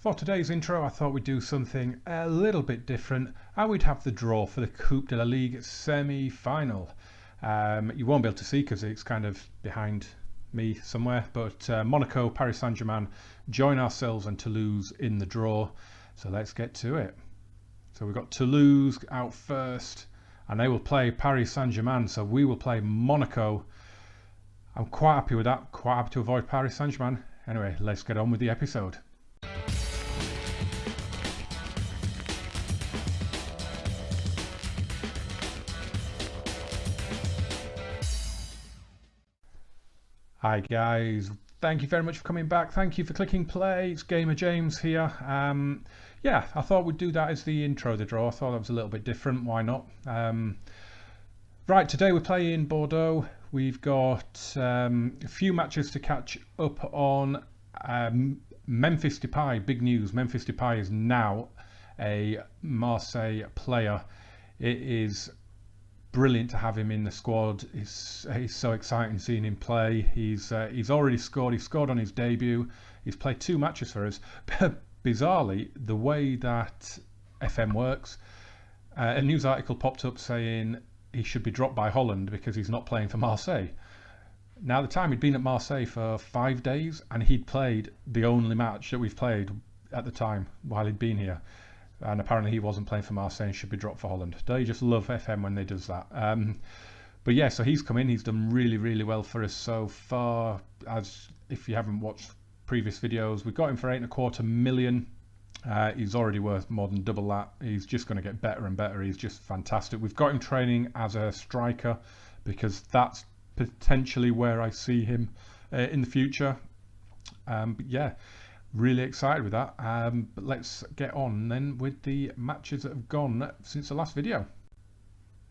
For today's intro, I thought we'd do something a little bit different, and we'd have the draw for the Coupe de la Ligue semi-final. You won't be able to see because it's kind of behind me somewhere, but Monaco, Paris Saint-Germain join ourselves and Toulouse in the draw. So let's get to it. So we've got Toulouse out first, and they will play Paris Saint-Germain, so we will play Monaco. I'm quite happy with that, quite happy to avoid Paris Saint-Germain. Anyway, let's get on with the episode. Hi guys, thank you very much for coming back. Thank you for clicking play. It's Gamer James here. Yeah, I thought we'd do that as the intro of the draw. I thought that was a little bit different. Why not? Right, today we're playing Bordeaux. We've got a few matches to catch up on. Memphis Depay, big news. Memphis Depay is now a Marseille player. It is brilliant to have him in the squad. He's so exciting seeing him play. He's already scored. He scored on his debut. He's played 2 matches for us. Bizarrely, the way that FM works, a news article popped up saying he should be dropped by Holland because he's not playing for Marseille. Now, at the time, he'd been at Marseille for 5 days and he'd played the only match that we've played at the time while he'd been here. And apparently he wasn't playing for Marseille and should be dropped for Holland. They just love FM when they does that. But yeah, so he's come in. He's done really, really well for us so far. As if you haven't watched previous videos, we got him for 8.25 million. He's already worth more than double that. He's just going to get better and better. He's just fantastic. We've got him training as a striker because that's potentially where I see him in the future. But yeah, really excited with that. But let's get on then with the matches that have gone since the last video.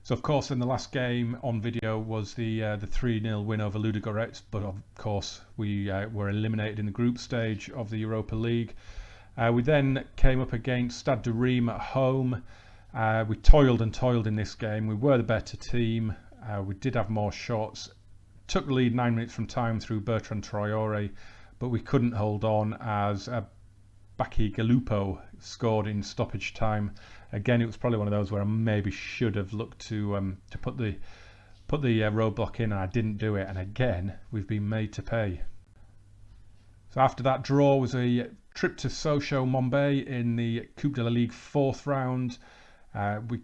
So of course in the last game on video was the 3-0 win over Ludogorets, but of course we were eliminated in the group stage of the Europa League. We then came up against Stade de Reims at home. We toiled and toiled in this game. We were the better team. We did have more shots. Took the lead 9 minutes from time through Bertrand Traoré, but we couldn't hold on as Baki Galupo scored in stoppage time. Again, it was probably one of those where I maybe should have looked to put the roadblock in, and I didn't do it. And again, we've been made to pay. So after that draw was a trip to Sochaux Montbey in the Coupe de la Ligue 4th round. We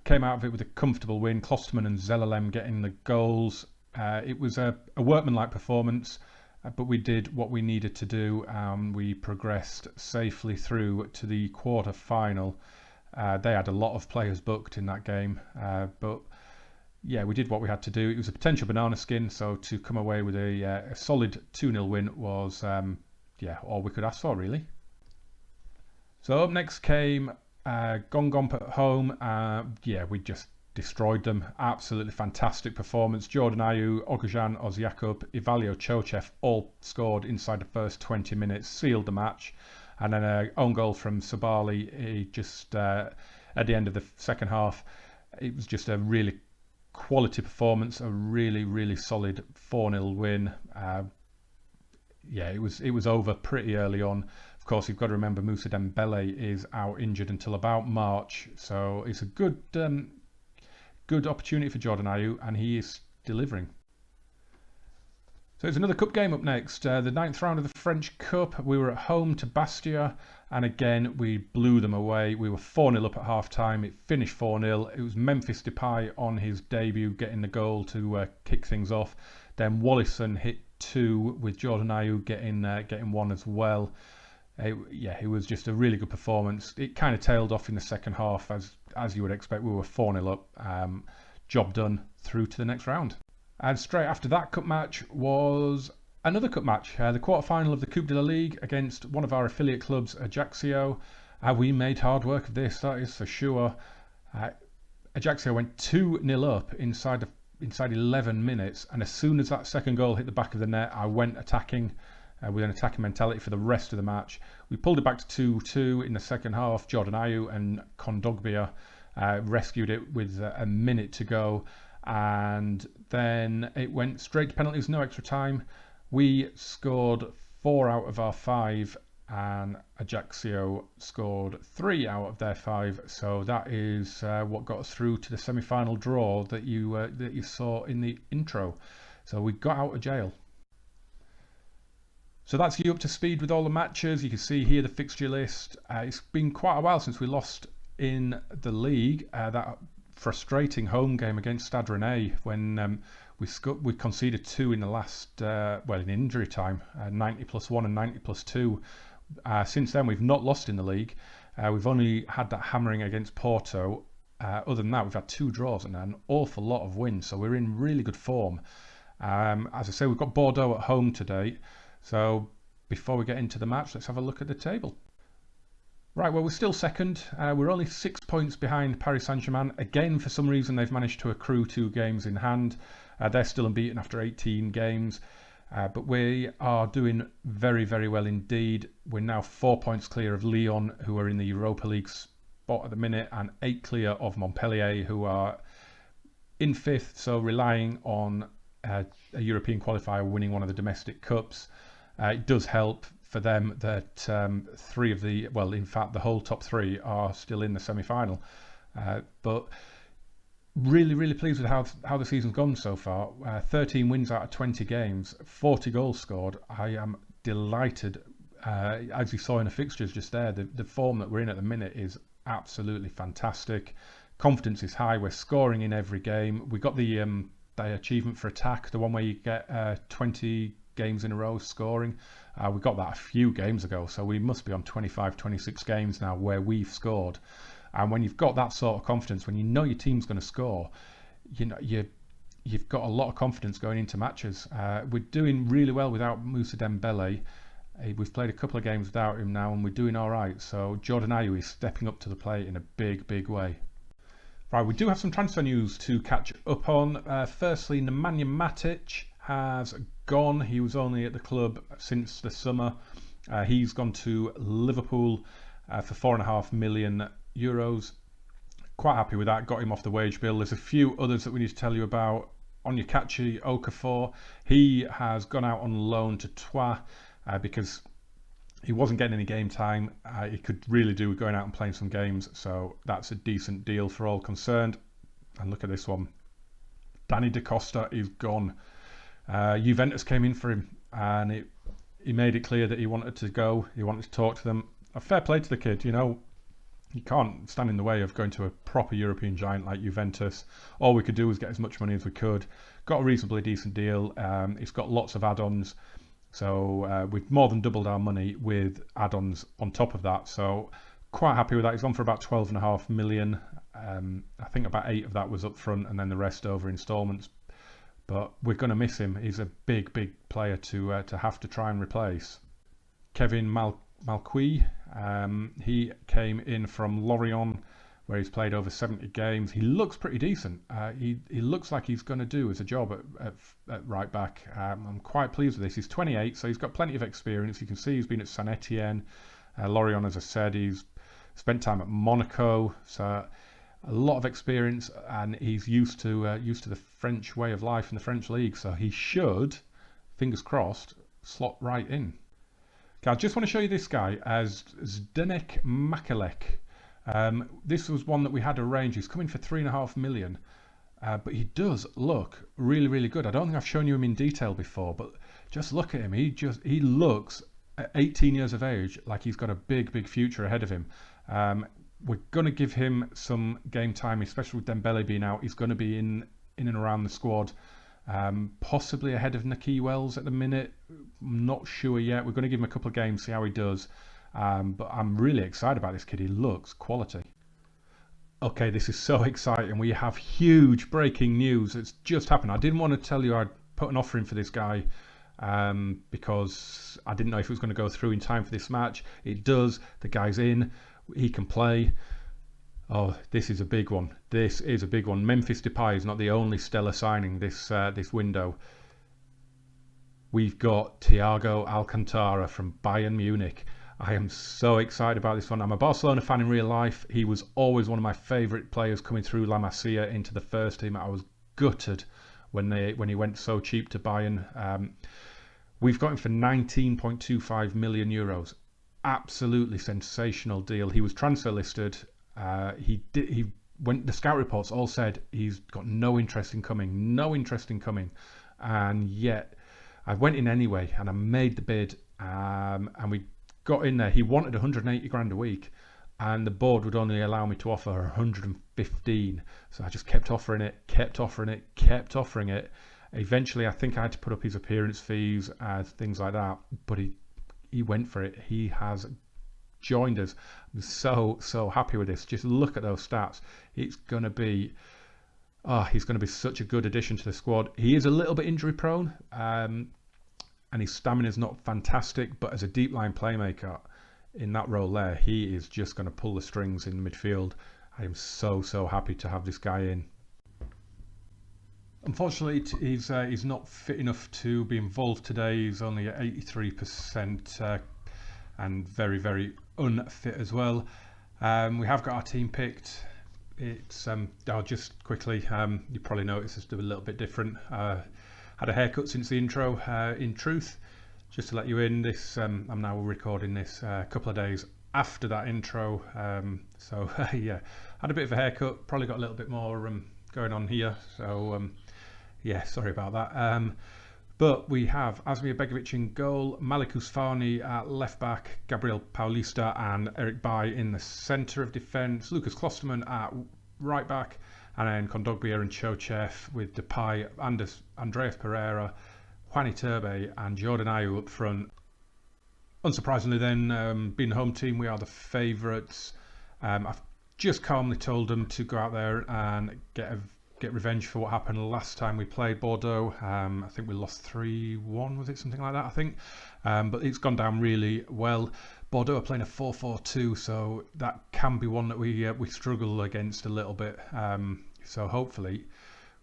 came out of it with a comfortable win. Klosterman and Zelalem getting the goals. It was a workmanlike performance. But we did what we needed to do. We progressed safely through to the quarter final. They had a lot of players booked in that game, but yeah, we did what we had to do. It was a potential banana skin, so to come away with a solid 2-0 win was all we could ask for, really. So up next came Gongomp at home. We just destroyed them. Absolutely fantastic performance. Jordan Ayew, Ogajan Oziakup, Ivalio Chochev all scored inside the first 20 minutes, sealed the match. And then an own goal from Sabali, he just at the end of the second half. It was just a really quality performance, a really, really solid 4-0 win. It was over pretty early on. Of course, you've got to remember Moussa Dembele is out injured until about March, so it's a good opportunity for Jordan Ayew, and he is delivering. So it's another cup game up next. The 9th round of the French Cup. We were at home to Bastia, and again we blew them away. We were 4-0 up at half time. It finished 4-0. It was Memphis Depay on his debut getting the goal to kick things off. Then Wallison hit 2 with Jordan Ayew getting 1 as well. It was just a really good performance. It kind of tailed off in the second half, as you would expect. We were 4-0 up. Job done, through to the next round. And straight after that cup match was another cup match, the quarter-final of the Coupe de la Ligue against one of our affiliate clubs, Ajaccio. We made hard work of this, that is for sure. Ajaccio went 2-0 up inside 11 minutes, and as soon as that second goal hit the back of the net, I went attacking. With an attacking mentality for the rest of the match. We pulled it back to 2-2 in the second half. Jordan Ayew and Kondogbia rescued it with a minute to go, and then it went straight to penalties, no extra time. We scored 4 out of our 5 and Ajaccio scored 3 out of their 5. So that is what got us through to the semi-final draw that you saw in the intro. So we got out of jail. So that's you up to speed with all the matches. You can see here the fixture list. It's been quite a while since we lost in the league. That frustrating home game against Stade Rennais when we conceded 2 in the last, in injury time, 90+1 and 90+2. Since then, we've not lost in the league. We've only had that hammering against Porto. Other than that, we've had 2 draws and an awful lot of wins. So we're in really good form. As I say, we've got Bordeaux at home today. So before we get into the match, let's have a look at the table. Right, well, we're still second. We're only 6 points behind Paris Saint-Germain. Again, for some reason, they've managed to accrue 2 games in hand. They're still unbeaten after 18 games. But we are doing very, very well indeed. We're now 4 points clear of Lyon, who are in the Europa League spot at the minute, and 8 clear of Montpellier, who are in 5th, so relying on a European qualifier winning one of the domestic cups. It does help for them that 3 of the, well, in fact, the whole top 3 are still in the semi-final. But really, really pleased with how the season's gone so far. 13 wins out of 20 games, 40 goals scored. I am delighted. As you saw in the fixtures just there, the form that we're in at the minute is absolutely fantastic. Confidence is high. We're scoring in every game. We got the achievement for attack, the one where you get 20 games in a row scoring. We got that a few games ago, so we must be on 25, 26 games now where we've scored. And when you've got that sort of confidence, when you know your team's going to score, you know you've got a lot of confidence going into matches. We're doing really well without Moussa Dembele. We've played a couple of games without him now, and we're doing all right. So Jordan Ayew is stepping up to the plate in a big, big way. Right, we do have some transfer news to catch up on. Firstly, Nemanja Matic has gone. He was only at the club since the summer. He's gone to Liverpool for €4.5 million. Quite happy with that. Got him off the wage bill. There's a few others that we need to tell you about. Onyekachi Okafor, he has gone out on loan to Troyes because he wasn't getting any game time. He could really do with going out and playing some games, so that's a decent deal for all concerned. And look at this one. Danny Da Costa is gone. Juventus came in for him, and he made it clear that he wanted to go. He wanted to talk to them. A fair play to the kid, you know. You can't stand in the way of going to a proper European giant like Juventus. All we could do was get as much money as we could. Got a reasonably decent deal. It's got lots of add-ons. So we've more than doubled our money with add-ons on top of that. So quite happy with that. He's on for about 12.5 million. I think about 8 of that was up front and then the rest over instalments. But we're going to miss him. He's a big, big player to have to try and replace. Kevin Malcuit, he came in from Lorient, where he's played over 70 games. He looks pretty decent. He looks like he's going to do as a job at right back. I'm quite pleased with this. He's 28, so he's got plenty of experience. You can see he's been at Saint Etienne. Lorient, as I said, he's spent time at Monaco, so a lot of experience, and he's used to the French way of life in the French league. So he should, fingers crossed, slot right in. Okay, I just want to show you this guy as Zdenek Makelek. This was one that we had arranged. He's coming for 3.5 million, but he does look really, really good. I don't think I've shown you him in detail before, but just look at him. He looks at 18 years of age like he's got a big, big future ahead of him. We're going to give him some game time, especially with Dembele being out. He's going to be in and around the squad. Possibly ahead of Naki Wells at the minute. I'm not sure yet. We're going to give him a couple of games, see how he does. But I'm really excited about this kid. He looks quality. Okay, this is so exciting. We have huge breaking news. It's just happened. I didn't want to tell you I'd put an offer in for this guy because I didn't know if it was going to go through in time for this match. It does. The guy's in. He can play. Oh, this is a big one. This is a big one. Memphis Depay is not the only stellar signing this window. We've got Thiago Alcantara from Bayern Munich. I am so excited about this one. I'm a Barcelona fan in real life. He was always one of my favourite players coming through La Masia into the first team. I was gutted when he went so cheap to Bayern. We've got him for 19.25 million euros. absolutely sensational deal. He was transfer listed. He went. The scout reports all said he's got no interest in coming, no interest in coming, and yet I went in anyway and I made the bid, and we got in there. He wanted 180 grand a week, and the board would only allow me to offer 115. So I just kept offering it, kept offering it, kept offering it. Eventually, I think I had to put up his appearance fees, things like that. But he went for it. He has joined us. I'm so happy with this. Just look at those stats. It's going to be, he's going to be such a good addition to the squad. He is a little bit injury prone, and his stamina is not fantastic. But as a deep line playmaker in that role there, he is just going to pull the strings in the midfield. I am so happy to have this guy in. Unfortunately, he's not fit enough to be involved today. He's only at 83% and very unfit as well. We have got our team picked. It's I'll just quickly, you probably noticed it's a little bit different. Had a haircut since the intro. In truth, just to let you in, this I'm now recording this a couple of days after that intro. So yeah, had a bit of a haircut. Probably got a little bit more going on here. So yeah, sorry about that. But we have Asmir Begovic in goal, Malik Ousfani at left back, Gabriel Paulista and Eric Bailly in the centre of defence, Lucas Klosterman at right back, and then Kondogbia and Chochev with Depay, Andreas Pereira, Juani Turbe and Jordan Ayew up front. Unsurprisingly then, being the home team, we are the favourites. I've just calmly told them to go out there and get revenge for what happened last time we played Bordeaux. I think we lost 3-1, was it? Something like that, I think. But it's gone down really well. Bordeaux are playing a 4-4-2, so that can be one that we struggle against a little bit. So hopefully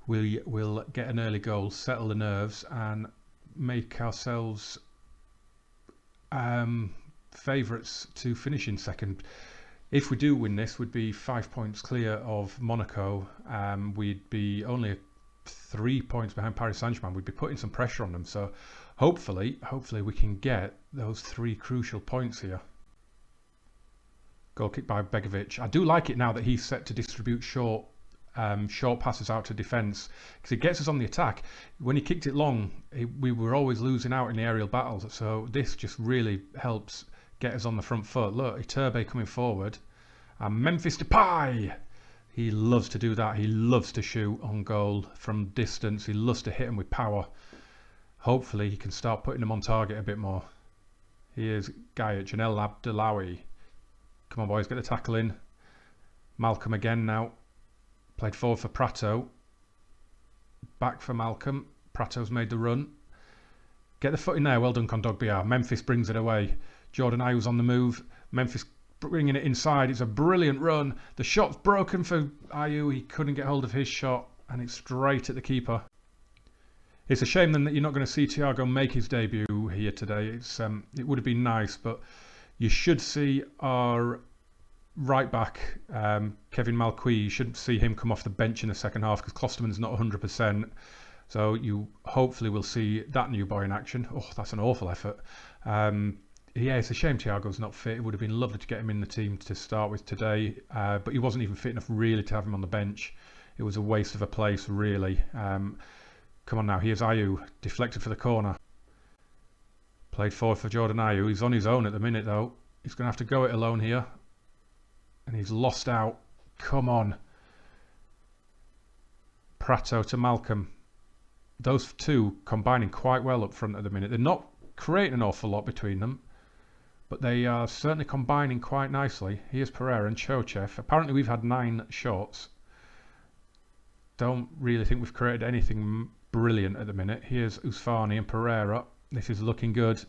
we will get an early goal, settle the nerves, and make ourselves favourites to finish in second. If we do win this, we'd be 5 points clear of Monaco. We'd be only 3 points behind Paris Saint-Germain. We'd be putting some pressure on them. So hopefully we can get those 3 crucial points here. Goal kick by Begovic. I do like it now that he's set to distribute short passes out to defence, because it gets us on the attack. When he kicked it long, we were always losing out in the aerial battles. So this just really helps get us on the front foot. Look, Iturbe coming forward. And Memphis Depay. He loves to do that. He loves to shoot on goal from distance. He loves to hit them with power. Hopefully he can start putting them on target a bit more. Here's Gaia, Janelle Abdellaoui. Come on boys, get the tackle in. Malcolm again now. Played forward for Prato. Back for Malcolm. Prato's made the run. Get the foot in there. Well done, Kondogbia. Memphis brings it away. Jordan Ayew's on the move. Memphis bringing it inside. It's a brilliant run. The shot's broken for Ayew. He couldn't get hold of his shot, and it's straight at the keeper. It's a shame then that you're not going to see Thiago make his debut here today. It would have been nice, but you should see our right back, Kevin Malcuit. You shouldn't see him come off the bench in the second half because Klosterman's not 100%. So you hopefully will see that new boy in action. Oh, that's an awful effort. Yeah, it's a shame Thiago's not fit. It would have been lovely to get him in the team to start with today, but he wasn't even fit enough really to have him on the bench. It was a waste of a place, really. Come on now, here's Ayew, deflected for the corner. Played forward for Jordan Ayew. He's on his own at the minute, though. He's going to have to go it alone here. And he's lost out. Come on. Prato to Malcolm. Those two combining quite well up front at the minute. They're not creating an awful lot between them, but they are certainly combining quite nicely. Here's Pereira and Chochev. Apparently we've had 9 shots. Don't really think we've created anything brilliant at the minute. Here's Ousfani and Pereira. This is looking good.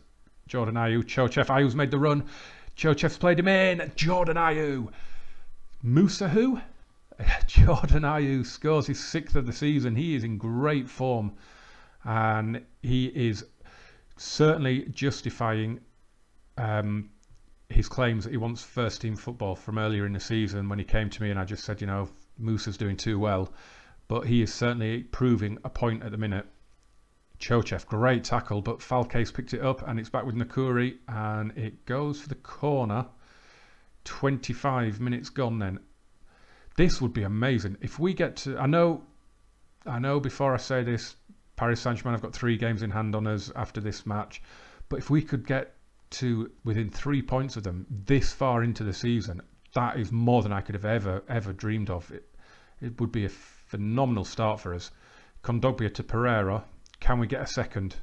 Jordan Ayew, Chochev. Ayew's made the run. Chochev's played him in. Jordan Ayew. Musa who? Jordan Ayew scores his 6th of the season. He is in great form, and he is certainly justifying his claims that he wants first team football from earlier in the season when he came to me and I just said, you know, Musa's doing too well. But he is certainly proving a point at the minute. Chochev, great tackle, but Falque's picked it up and it's back with Nakuri and it goes for the corner. 25 minutes gone then. This would be amazing. If we get to... I know before I say this, Paris Saint-Germain have got 3 games in hand on us after this match. But if we could get to within 3 points of them this far into the season, that is more than I could have ever dreamed of. It would be a phenomenal start for us. Kondogbia to Pereira. Can we get a second?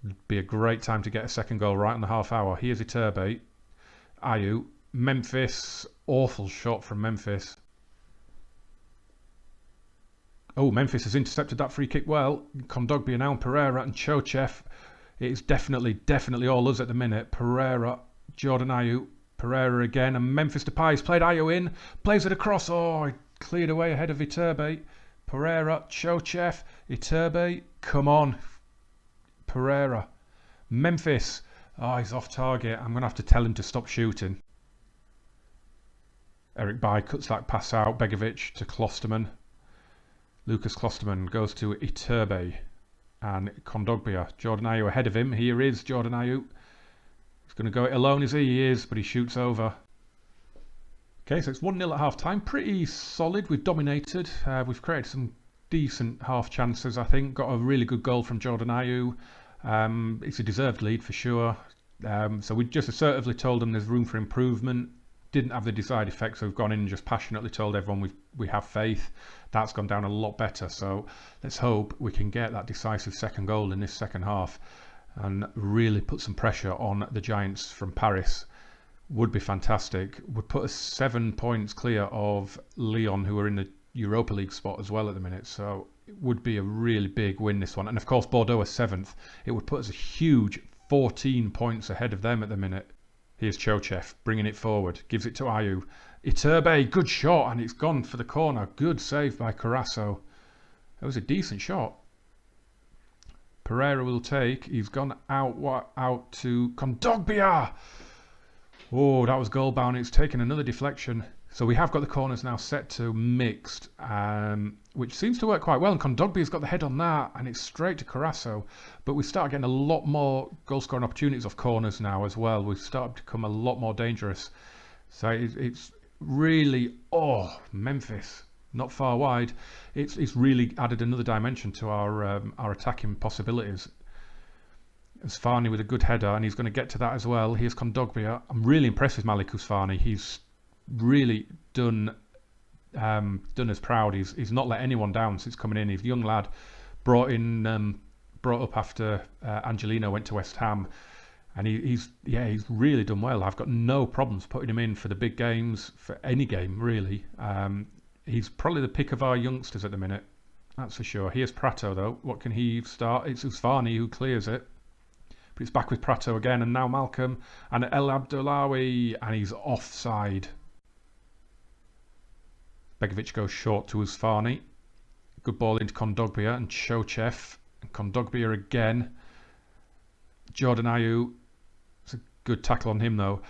It'd be a great time to get a second goal right on the half hour. Here's Iturbe. Ayew. Memphis. Awful shot from Memphis. Oh, Memphis has intercepted that free kick well. Kondogbia now, Pereira and Chochev. It is definitely all us at the minute. Pereira, Jordan Ayew, Pereira again, and Memphis Depay. He's played Ayew in, plays it across. Oh, he cleared away ahead of Iturbe. Pereira, Chochev, Iturbe. Come on, Pereira. Memphis. Oh, he's off target. I'm going to have to tell him to stop shooting. Eric Bailly cuts that pass out. Begovic to Klosterman. Lucas Klosterman goes to Iturbe and Kondogbia. Jordan Ayew ahead of him. Here is Jordan Ayew. He's going to go it alone, is he? He is, but he shoots over. Okay, so it's 1-0 at half time. Pretty solid. We've dominated. We've created some decent half chances, I think. Got a really good goal from Jordan Ayew. It's a deserved lead for sure. So we just assertively told them there's room for improvement. Didn't have the desired effect, so we've gone in and just passionately told everyone we have faith. That's gone down a lot better, so let's hope we can get that decisive second goal in this second half and really put some pressure on the Giants from Paris. Would be fantastic. Would put us 7 points clear of Lyon, who are in the Europa League spot as well at the minute, so it would be a really big win, this one. And of course Bordeaux are 7th. It would put us a huge 14 points ahead of them at the minute. Here's Chochev bringing it forward, gives it to Ayew. Iturbe, good shot, and it's gone for the corner. Good save by Carasso. That was a decent shot. Pereira will take. He's gone out to Kondogbia. Oh, that was goal bound. It's taken another deflection. So we have got the corners now set to mixed, which seems to work quite well. And Kondogbia's got the head on that, and it's straight to Carasso. But we start getting a lot more goal-scoring opportunities off corners now as well. We've started to become a lot more dangerous. So it's really, Memphis, not far wide. It's really added another dimension to our attacking possibilities. Usfani with a good header, and he's going to get to that as well. Here's Kondogbia. I'm really impressed with Malik Usfani. He's really done us proud. He's not let anyone down since coming in. He's a young lad, brought up after Angelino went to West Ham, and he's really done well. I've got no problems putting him in for the big games, for any game really. He's probably the pick of our youngsters at the minute, that's for sure. Here's Prato though. What can he start? It's Usfani who clears it. But it's back with Prato again, and now Malcolm and El Abdullawi, and he's offside. Begovic goes short to Usfani. Good ball into Kondogbia and Chochev. And Kondogbia again. Jordan Ayew. It's a good tackle on him though.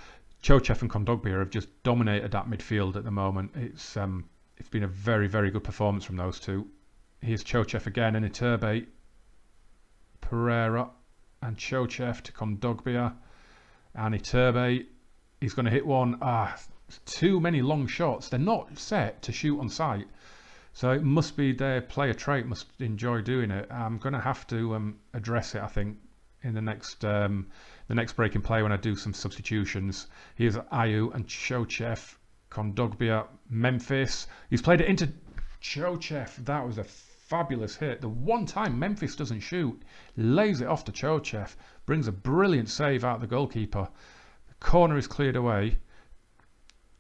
Chochev and Kondogbia have just dominated that midfield at the moment. It's been a very, very good performance from those two. Here's Chochev again and Iturbe. Pereira and Chochev to Kondogbia. And Iturbe. He's going to hit one. Too many long shots. They're not set to shoot on sight, so it must be their player trait. Must enjoy doing it. I'm going to have to address it, I think, in the next break in play when I do some substitutions. Here's Ayew and Chochev. Kondogbia, Memphis. He's played it into Chochev. That was a fabulous hit. The one time Memphis doesn't shoot, lays it off to Chochev, brings a brilliant save out of the goalkeeper. The corner is cleared away.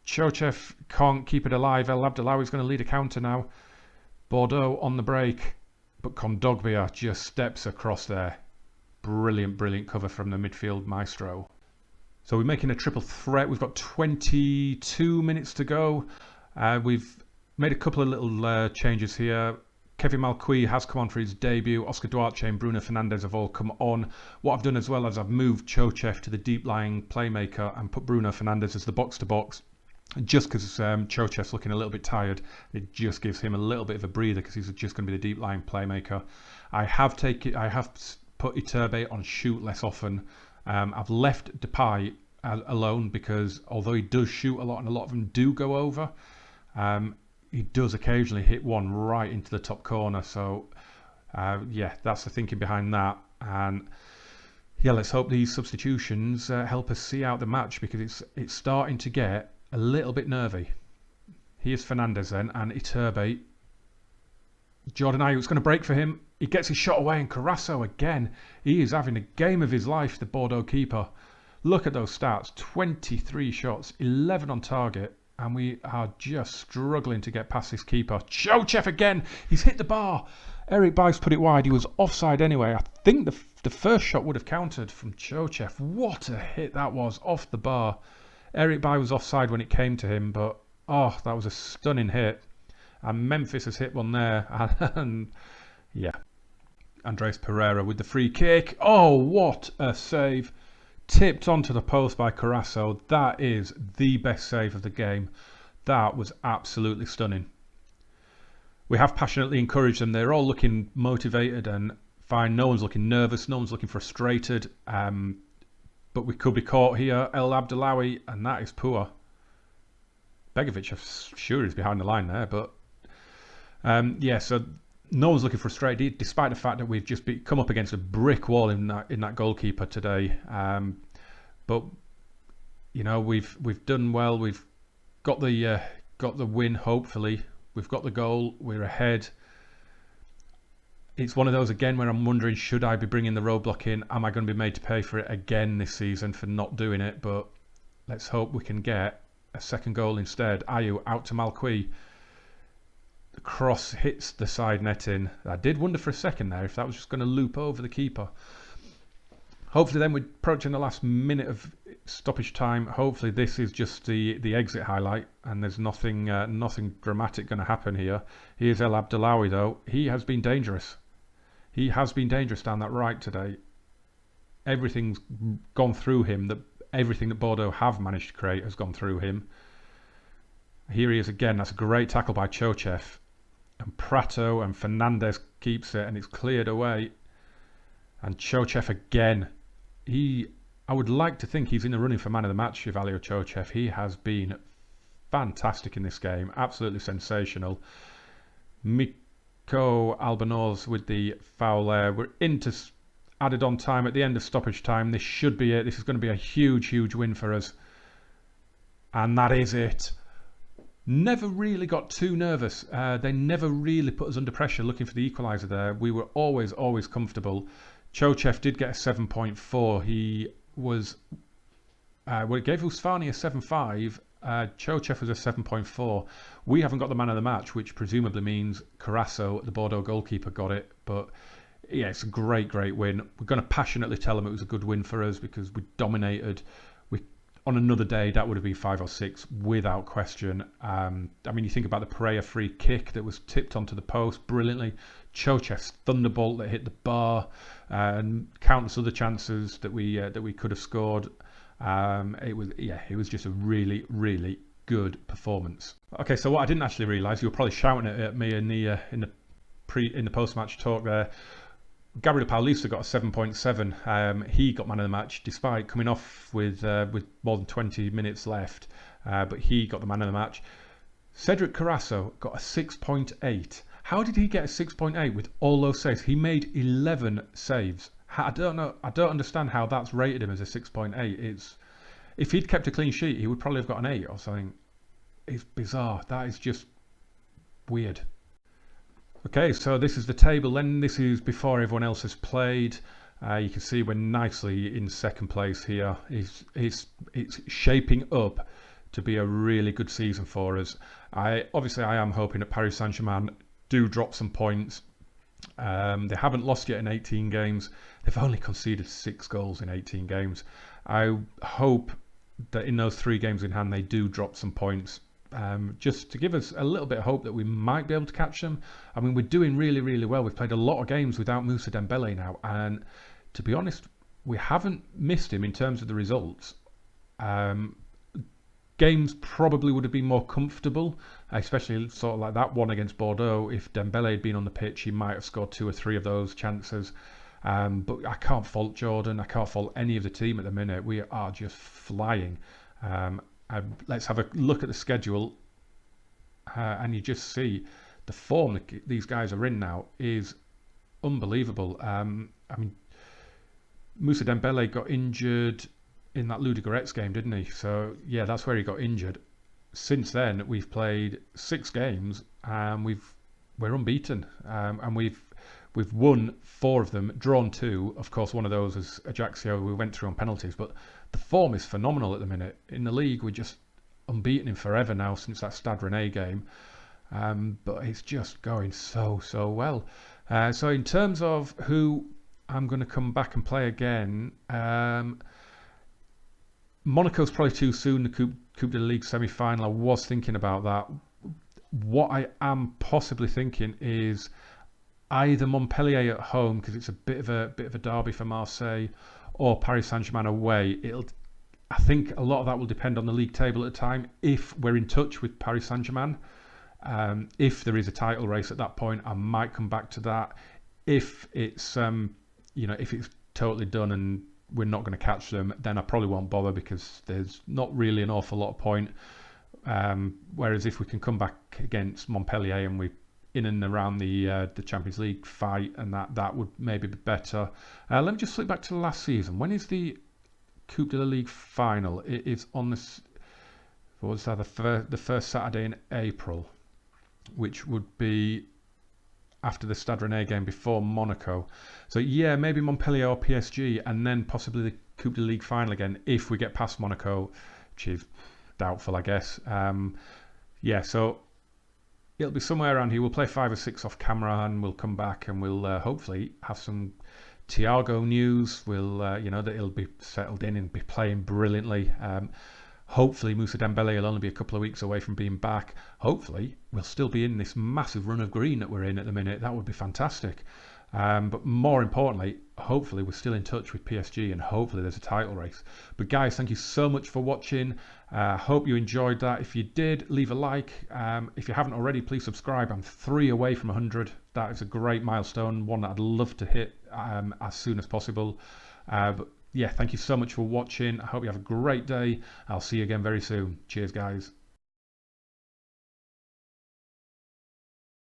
Chochev can't keep it alive. El Abdullawi is going to lead a counter now. Bordeaux on the break, but Kondogbia just steps across there. Brilliant, brilliant cover from the midfield maestro. So we're making a triple threat. We've got 22 minutes to go. We've made a couple of little changes here. Kevin Malcuit has come on for his debut. Oscar Duarte and Bruno Fernandes have all come on. What I've done as well is I've moved Chochev to the deep-lying playmaker and put Bruno Fernandes as the box-to-box. Just because Chochev's looking a little bit tired, it just gives him a little bit of a breather because he's just going to be the deep-lying playmaker. I have put Iturbe on shoot less often. I've left Depay alone because although he does shoot a lot and a lot of them do go over, he does occasionally hit one right into the top corner. So yeah, that's the thinking behind that. And yeah, let's hope these substitutions help us see out the match, because it's starting to get a little bit nervy. Here's Fernandes then, and Iturbe. Jordan Ayew's going to break for him. He gets his shot away, and Carasso again. He is having a game of his life, the Bordeaux keeper. Look at those stats. 23 shots, 11 on target, and we are just struggling to get past this keeper. Chochev again. He's hit the bar. Eric Bice put it wide. He was offside anyway. I think the first shot would have counted from Chochev. What a hit that was off the bar. Eric Bice was offside when it came to him, but oh, that was a stunning hit. And Memphis has hit one there. And yeah, Andres Pereira with the free kick. Oh, what a save. Tipped onto the post by Carasso. That is the best save of the game. That was absolutely stunning. We have passionately encouraged them. They're all looking motivated and fine. No one's looking nervous. No one's looking frustrated. But we could be caught here. El Abdellaoui, and that is poor. Begovic, I'm sure he's behind the line there, but yeah, so no one's looking frustrated, despite the fact that we've just come up against a brick wall in that goalkeeper today. But you know, we've done well. We've got the win. Hopefully, we've got the goal. We're ahead. It's one of those again where I'm wondering, should I be bringing the roadblock in? Am I going to be made to pay for it again this season for not doing it? But let's hope we can get a second goal instead. Ayew out to Malqui. The cross hits the side netting. I did wonder for a second there if that was just going to loop over the keeper. Hopefully then we're approaching the last minute of stoppage time. Hopefully this is just the exit highlight and there's nothing dramatic going to happen here. Here's El Abdellaoui though. He has been dangerous. He has been dangerous down that right today. Everything's gone through him. Everything that Bordeaux have managed to create has gone through him. Here he is again. That's a great tackle by Chochev. And Prato and Fernandes keeps it and it's cleared away. And Chochev again. I would like to think he's in the running for man of the match, Ivalio Chochev. He has been fantastic in this game. Absolutely sensational. Miko Albanoz with the foul there. We're into added on time at the end of stoppage time. This should be it. This is going to be a huge win for us. And that is it. Never really got too nervous. They never really put us under pressure looking for the equaliser there. We were always comfortable. Chochev did get a 7.4. He was... well, it gave Usfani a 7.5. Chochev was a 7.4. We haven't got the man of the match, which presumably means Carasso, the Bordeaux goalkeeper, got it. But yeah, it's a great win. We're going to passionately tell them it was a good win for us because we dominated. On another day, that would have been 5 or 6 without question. I mean, you think about the Pereira free kick that was tipped onto the post brilliantly. Chochev's thunderbolt that hit the bar, and countless other chances that we could have scored. It was just a really good performance. Okay, so what I didn't actually realise, you were probably shouting at me in the post-match talk there. Gabriel Paulista got a 7.7. He got man of the match despite coming off with more than 20 minutes left, but he got the man of the match. Cedric Carasso got a 6.8. How did he get a 6.8 with all those saves? He made 11 saves. I don't know. I don't understand how that's rated him as a 6.8. If he'd kept a clean sheet, he would probably have got an 8 or something. It's bizarre. That is just weird. Okay, so this is the table then. This is before everyone else has played. You can see we're nicely in second place here. It's shaping up to be a really good season for us. I am hoping that Paris Saint-Germain do drop some points. They haven't lost yet in 18 games. They've only conceded 6 goals in 18 games. I hope that in those 3 games in hand they do drop some points. Just to give us a little bit of hope that we might be able to catch them. I mean, we're doing really well. We've played a lot of games without Moussa Dembele now, and to be honest, we haven't missed him in terms of the results. Games probably would have been more comfortable, especially sort of like that one against Bordeaux. If Dembele had been on the pitch, he might have scored 2 or 3 of those chances. But I can't fault Jordan. I can't fault any of the team at the minute. We are just flying. Let's have a look at the schedule, and you just see the form that these guys are in now is unbelievable. I mean, Moussa Dembele got injured in that Ludogorets game, didn't he? So yeah, that's where he got injured. Since then, we've played 6 games and we're unbeaten, and we've won 4 of them, drawn 2. Of course, one of those is Ajaccio. We went through on penalties, but the form is phenomenal at the minute. In the league, we're just unbeaten in forever now since that Stade Rennais game. But it's just going so well. So in terms of who I'm going to come back and play again, Monaco's probably too soon. The Coupe de la Ligue semi-final. I was thinking about that. What I am possibly thinking is either Montpellier at home, because it's a bit of a derby for Marseille, or Paris Saint-Germain away. I think a lot of that will depend on the league table at the time. If we're in touch with Paris Saint-Germain, if there is a title race at that point, I might come back to that. If it's if it's totally done and we're not going to catch them, then I probably won't bother, because there's not really an awful lot of point. Whereas if we can come back against Montpellier and we in and around the Champions League fight, and that would maybe be better. Let me just flip back to last season. When is the Coupe de la Ligue final? It is on the first Saturday in April, which would be after the Stade Rennais game before Monaco. So yeah, maybe Montpellier or PSG, and then possibly the Coupe de la Ligue final again if we get past Monaco, which is doubtful, I guess. Yeah, so it'll be somewhere around here. We'll play 5 or 6 off camera, and we'll come back and we'll hopefully have some Thiago news. We'll that he'll be settled in and be playing brilliantly. Hopefully Moussa Dembele will only be a couple of weeks away from being back. Hopefully we'll still be in this massive run of green that we're in at the minute. That would be fantastic. But more importantly, hopefully we're still in touch with PSG, and hopefully there's a title race. But guys, thank you so much for watching. Hope you enjoyed that. If you did, leave a like. If you haven't already, please subscribe. I'm 3 away from 100. That is a great milestone, one that I'd love to hit as soon as possible. But yeah, thank you so much for watching. I hope you have a great day. I'll see you again very soon. Cheers, guys.